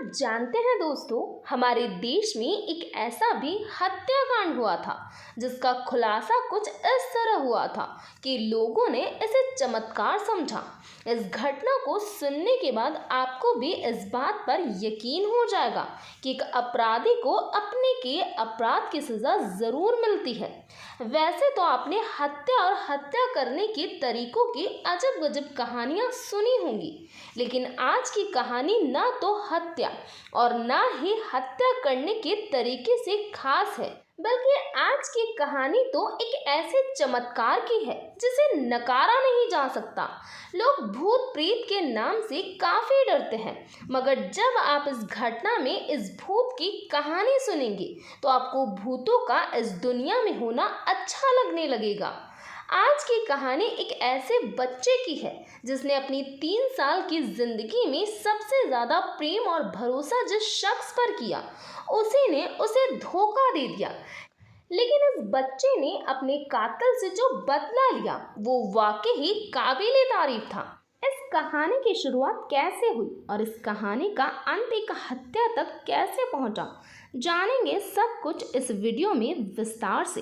आप जानते हैं दोस्तों, हमारे देश में एक ऐसा भी हत्याकांड हुआ था जिसका खुलासा कुछ इस तरह हुआ था कि लोगों ने इसे चमत्कार समझा। इस घटना को सुनने के बाद आपको भी इस बात पर यकीन हो जाएगा कि एक अपराधी को अपने किए अपराध की सजा जरूर मिलती है। वैसे तो आपने हत्या और हत्या करने के तरीकों की अजब गजब कहानियां सुनी होंगी, लेकिन आज की कहानी ना तो हत्या और ना ही हत्या करने के तरीके से खास है, बल्कि आज की कहानी तो एक ऐसे चमत्कार की है जिसे नकारा नहीं जा सकता। लोग भूत प्रेत के नाम से काफी डरते हैं, मगर जब आप इस घटना में इस भूत की कहानी सुनेंगे तो आपको भूतों का इस दुनिया में होना अच्छा लगने लगेगा। आज की कहानी एक ऐसे बच्चे की है जिसने अपनी 3 साल की जिंदगी में सबसे ज्यादा प्रेम और भरोसा जिस शख्स पर किया, उसी ने उसे धोखा दे दिया। लेकिन इस बच्चे ने अपने कातिल से जो बदला लिया वो वाकई ही काबिले तारीफ था। इस कहानी की शुरुआत कैसे हुई और इस कहानी का अंत एक हत्या तक कैसे पहुंचा, जानेंगे सब कुछ इस वीडियो में विस्तार से।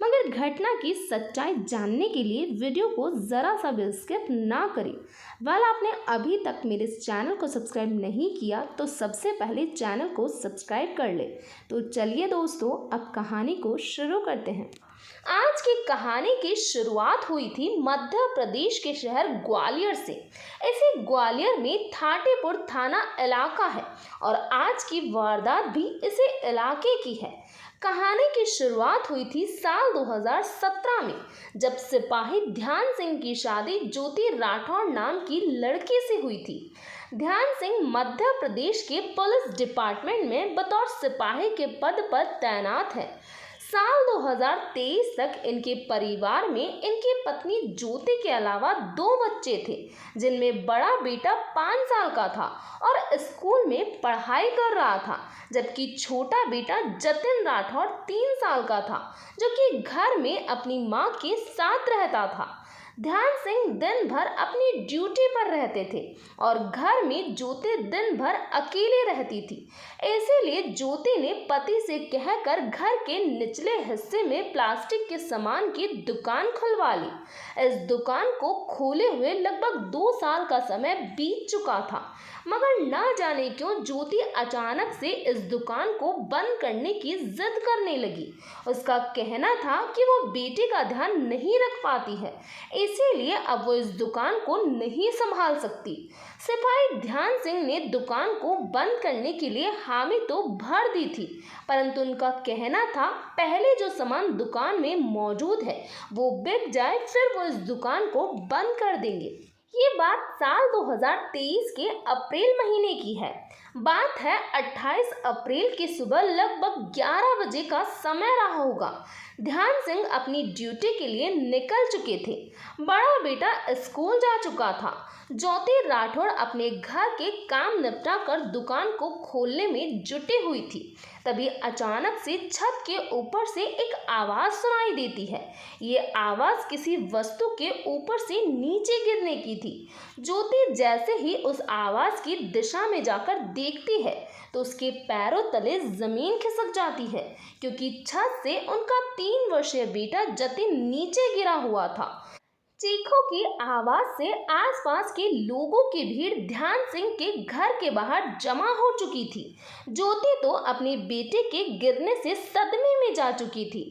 मगर घटना की सच्चाई जानने के लिए वीडियो को ज़रा सा भी स्किप ना करें। वाल आपने अभी तक मेरे इस चैनल को सब्सक्राइब नहीं किया तो सबसे पहले चैनल को सब्सक्राइब कर ले। तो चलिए दोस्तों, अब कहानी को शुरू करते हैं। आज की कहानी की शुरुआत हुई थी मध्य प्रदेश के शहर ग्वालियर से। इसे ग्वालियर में थाटेपुर थाना इलाका है और आज की वारदात भी इसी इलाके की है। कहानी की शुरुआत हुई थी साल 2017 में, जब सिपाही ध्यान सिंह की शादी ज्योति राठौड़ नाम की लड़की से हुई थी। ध्यान सिंह मध्य प्रदेश के पुलिस डिपार्टमेंट में बतौर सिपाही के पद पर तैनात है। साल 2023 तक इनके परिवार में इनकी पत्नी ज्योति के अलावा 2 बच्चे थे, जिनमें बड़ा बेटा 5 साल का था और स्कूल में पढ़ाई कर रहा था, जबकि छोटा बेटा जतिन राठौड़ 3 साल का था, जो कि घर में अपनी मां के साथ रहता था। ध्यान सिंह दिन भर अपनी ड्यूटी पर रहते थे और घर में ज्योति दिन भर अकेले रहती थी। इसीलिए ज्योति ने पति से कहकर घर के निचले हिस्से में प्लास्टिक के सामान की दुकान खुलवा ली। इस दुकान को खोले हुए लगभग 2 साल का समय बीत चुका था, मगर ना जाने क्यों ज्योति अचानक से इस दुकान को बंद करने की जिद करने लगी। उसका कहना था कि वो बेटे का ध्यान नहीं रख पाती है, इसीलिए अब वो इस दुकान को नहीं संभाल सकती। सिपाही ध्यान सिंह ने दुकान को बंद करने के लिए हामी तो भर दी थी, परंतु उनका कहना था पहले जो सामान दुकान में मौजूद है वो बिक जाए, फिर वो इस दुकान को बंद कर देंगे। ये बात साल 2023 के अप्रैल महीने की है। बात है 28 अप्रैल की सुबह लगभग 11 बजे का समय रहा होगा। ध्यान सिंह अपनी ड्यूटी के लिए निकल चुके थे। बड़ा बेटा स्कूल जा चुका था। ज्योति राठौड़ अपने घर के काम निपटा कर दुकान को खोलने में जुटी हुई थी। तभी अचानक से छत के ऊपर से एक आवाज़ सुनाई देती है। ये आवाज़ किसी वस्तु के ऊपर से नीचे गिरने की थी। ज्योति जैसे ही उस आवाज़ की दिशा में जाकर देखती है तो उसके पैरों तले ज़मीन खिसक जाती है, क्योंकि छत से उनका 3 वर्षीय बेटा जतिन नीचे गिरा हुआ था। चीखों की आवाज से आसपास के लोगों की भीड़ ध्यान सिंह के घर के बाहर जमा हो चुकी थी। ज्योति तो अपने बेटे के गिरने से सदमे में जा चुकी थी।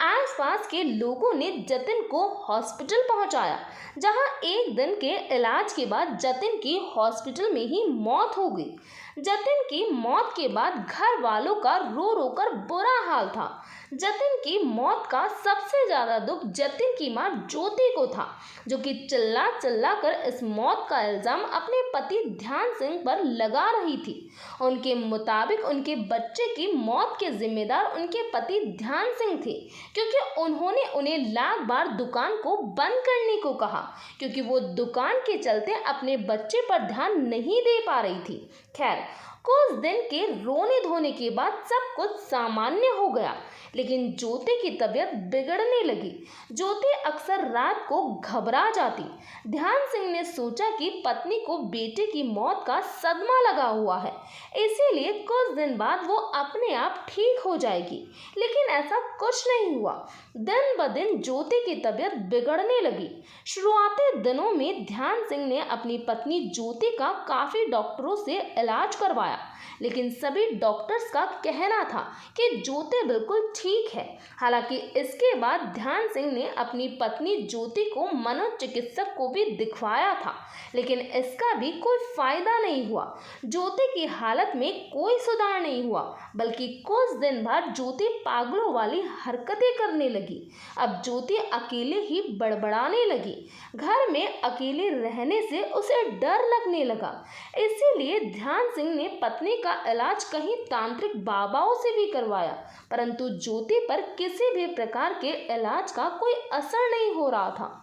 आसपास के लोगों ने जतिन को हॉस्पिटल पहुंचाया, जहां एक दिन के इलाज के बाद जतिन की हॉस्पिटल में ही मौत हो गई। जतिन की मौत के बाद घर वालों का रो रो कर बुरा हाल था। जतिन की मौत का सबसे ज़्यादा दुख जतिन की मां ज्योति को था, जो कि चिल्ला चिल्ला कर इस मौत का इल्ज़ाम अपने पति ध्यान सिंह पर लगा रही थी। उनके मुताबिक उनके बच्चे की मौत के जिम्मेदार उनके पति ध्यान सिंह थे, क्योंकि उन्होंने उन्हें लाख बार दुकान को बंद करने को कहा, क्योंकि वो दुकान के चलते अपने बच्चे पर ध्यान नहीं दे पा रही थी। खैर, कुछ दिन के रोने धोने के बाद सब कुछ सामान्य हो गया, लेकिन ज्योति की तबीयत बिगड़ने लगी। ज्योति अक्सर रात को घबरा जाती। ध्यान सिंह ने सोचा कि पत्नी को बेटे की मौत का सदमा लगा हुआ है, इसीलिए कुछ दिन बाद वो अपने आप ठीक हो जाएगी। लेकिन ऐसा कुछ नहीं हुआ। दिन ब दिन ज्योति की तबीयत बिगड़ने लगी। शुरुआती दिनों में ध्यान सिंह ने अपनी पत्नी ज्योति का काफ़ी डॉक्टरों से इलाज करवाया, लेकिन सभी डॉक्टर्स का कहना था कि ज्योति बिल्कुल ठीक है। हालांकि इसके बाद ध्यान सिंह ने अपनी पत्नी ज्योति को मनोचिकित्सक को भी दिखवाया था, लेकिन इसका भी कोई फायदा नहीं हुआ। ज्योति की हालत में कोई सुधार नहीं हुआ, बल्कि कुछ दिन बाद ज्योति पागलों वाली हरकतें करने लगी। अब ज्योति अकेले ही बड़बड़ाने लगी। घर में अकेले रहने से उसे डर लगने लगा। इसीलिए ध्यान सिंह ने पत्नी का इलाज कहीं तांत्रिक बाबाओं से भी करवाया, परंतु ज्योति पर किसी भी प्रकार के इलाज का कोई असर नहीं हो रहा था।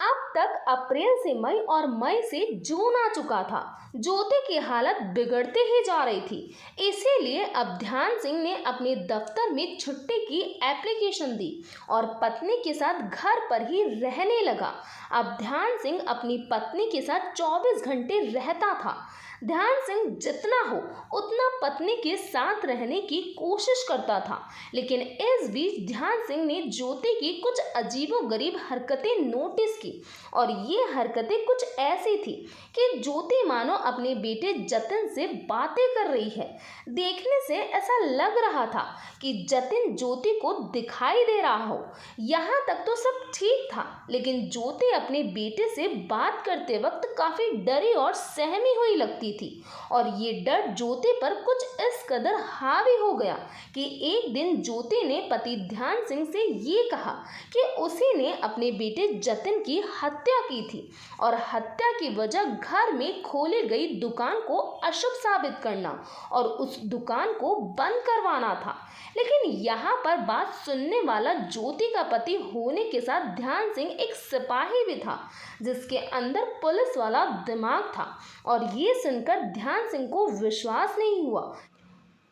अब तक अप्रैल से मई और मई से जून आ चुका था। ज्योति की हालत बिगड़ते ही जा रही थी। इसीलिए अब ध्यान सिंह ने अपने दफ्तर में छुट्टी की एप्लीकेशन दी और पत्नी के साथ घर पर ही रहने लगा। अब ध्यान सिंह अपनी पत्नी के साथ 24 घंटे रहता था। ध्यान सिंह जितना हो उतना पत्नी के साथ रहने की कोशिश करता था, लेकिन इस बीच ध्यान सिंह ने ज्योति की कुछ अजीबोगरीब हरकतें नोटिस की। और ये हरकतें कुछ ऐसी थी कि ज्योति मानो अपने बेटे जतिन से बातें कर रही है। देखने से ऐसा लग रहा था कि जतिन ज्योति को दिखाई दे रहा हो। यहाँ तक तो सब ठीक था, लेकिन ज्योति अपने बेटे से बात करते वक्त काफ़ी डरी और सहमी हुई लगती थी। और ये डर ज्योति पर कुछ इस कदर हावी हो गया कि एक दिन ज्योति ने पति ध्यान सिंह से ये कहा कि उसी ने अपने बेटे जतिन की हत्या की थी और हत्या की वजह घर में खोली गई दुकान को अशुभ साबित करना और उस दुकान को बंद करवाना था। लेकिन यहाँ पर बात सुनने वाला ज्योति का पति होने के साथ ध्यान सिंह एक सिपाही भी था, जिसके अंदर पुलिस वाला दिमाग था। और ये सुनकर ध्यान सिंह को विश्वास नहीं हुआ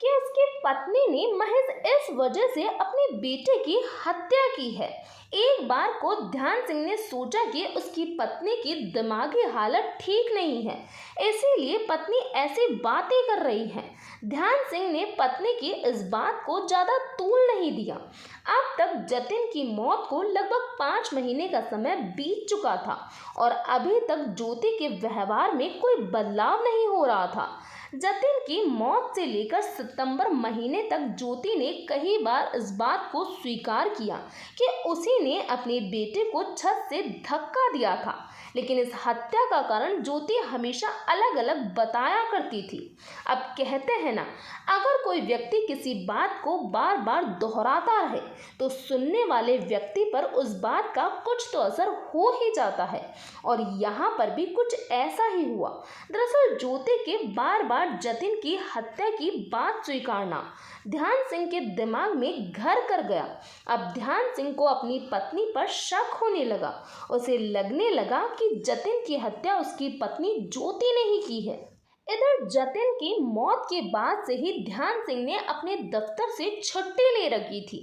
कि उसकी पत्नी ने महज इस वजह से अपने बेटे की हत्या की है। एक बार को ध्यान सिंह ने सोचा कि उसकी पत्नी की दिमागी हालत ठीक नहीं है, इसीलिए पत्नी ऐसी बातें कर रही है। ध्यान सिंह ने पत्नी की इस बात को ज़्यादा तूल नहीं दिया। अब तक जतिन की मौत को लगभग 5 महीने का समय बीत चुका था और अभी तक ज्योति के व्यवहार में कोई बदलाव नहीं हो रहा था। जतिन की मौत से लेकर सितंबर महीने तक ज्योति ने कई बार इस बात को स्वीकार किया कि उसी ने अपने बेटे को छत से धक्का दिया था, लेकिन इस हत्या का कारण ज्योति हमेशा अलग अलग बताया करती थी। अब कहते हैं ना, अगर कोई व्यक्ति किसी बात को बार बार दोहराता रहे तो सुनने वाले व्यक्ति पर उस बात का कुछ तो असर हो ही जाता है। और यहाँ पर भी कुछ ऐसा ही हुआ। दरअसल ज्योति के बार बार जतिन की हत्या की बात स्वीकारना ध्यान सिंह के दिमाग में घर कर गया। अब ध्यान सिंह को अपनी पत्नी पर शक होने लगा। उसे लगने लगा कि जतिन की हत्या उसकी पत्नी ज्योति ने ही की है। इधर जतिन की मौत के बाद से ही ध्यान सिंह ने अपने दफ्तर से छुट्टी ले रखी थी,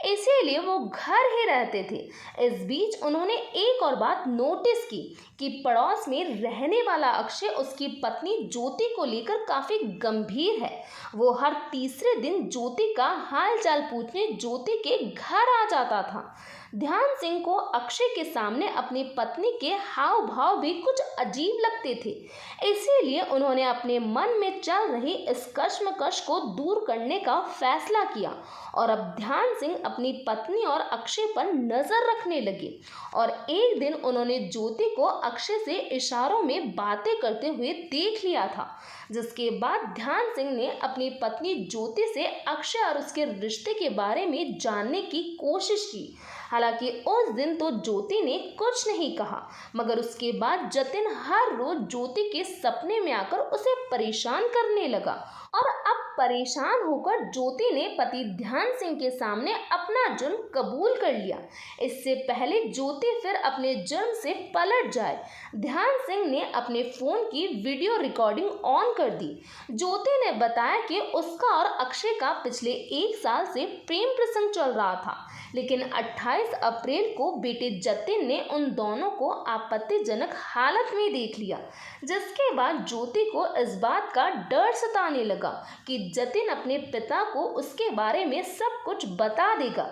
इसीलिए वो घर ही रहते थे। इस बीच उन्होंने एक और बात नोटिस की कि पड़ोस में रहने वाला अक्षय उसकी पत्नी ज्योति को लेकर काफ़ी गंभीर है। वो हर तीसरे दिन ज्योति का हाल चाल पूछने ज्योति के घर आ जाता था। ध्यान सिंह को अक्षय के सामने अपनी पत्नी के हाव भाव भी कुछ अजीब लगते थे, इसीलिए उन्होंने अपने मन में चल रही इस कश्मकश को दूर करने का फैसला किया और अब ध्यान सिंह अपनी पत्नी और अक्षय पर नज़र रखने लगे। और एक दिन उन्होंने ज्योति को अक्षय से इशारों में बातें करते हुए देख लिया था, जिसके बाद ध्यान सिंह ने अपनी पत्नी ज्योति से अक्षय और उसके रिश्ते के बारे में जानने की कोशिश की। हालांकि उस दिन तो ज्योति ने कुछ नहीं कहा, मगर उसके बाद जतिन हर रोज ज्योति के सपने में आकर उसे परेशान करने लगा और अब परेशान होकर ज्योति ने पति ध्यान सिंह के सामने अपना जुर्म कबूल कर लिया। इससे पहले ज्योति फिर अपने जुर्म से पलट जाए, ध्यान सिंह ने अपने फोन की वीडियो रिकॉर्डिंग ऑन कर दी। ज्योति ने बताया कि उसका और अक्षय का पिछले 1 साल से प्रेम प्रसंग चल रहा था, लेकिन 28 अप्रैल को बेटे जतिन ने उन दोनों को आपत्तिजनक हालत में देख लिया, जिसके बाद ज्योति को इस बात का डर सताने लगा कि जतिन अपने पिता को उसके बारे में सब कुछ बता देगा।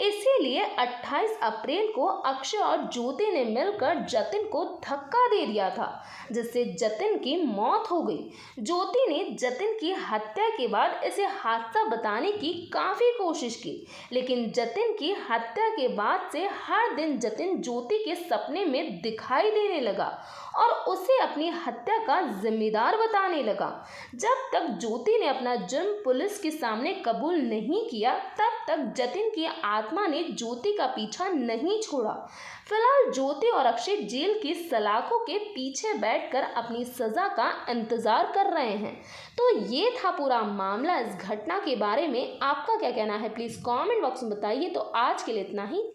इसीलिए 28 अप्रैल को अक्षय और ज्योति ने मिलकर जतिन को धक्का दे दिया था, जिससे जतिन की मौत हो गई। ज्योति ने जतिन की हत्या के बाद इसे हादसा बताने की काफ़ी कोशिश की, लेकिन जतिन की हत्या के बाद से हर दिन जतिन ज्योति के सपने में दिखाई देने लगा और उसे अपनी हत्या का जिम्मेदार बताने लगा। जब तक ज्योति ने अपना जुर्म पुलिस के सामने कबूल नहीं किया, तब तक जतिन की आत्मा ने ज्योति का पीछा नहीं छोड़ा। फिलहाल ज्योति और अक्षय जेल की सलाखों के पीछे बैठकर अपनी सजा का इंतजार कर रहे हैं। तो ये था पूरा मामला। इस घटना के बारे में आपका क्या कहना है, प्लीज़ कमेंट बॉक्स में बताइए। तो आज के लिए इतना ही।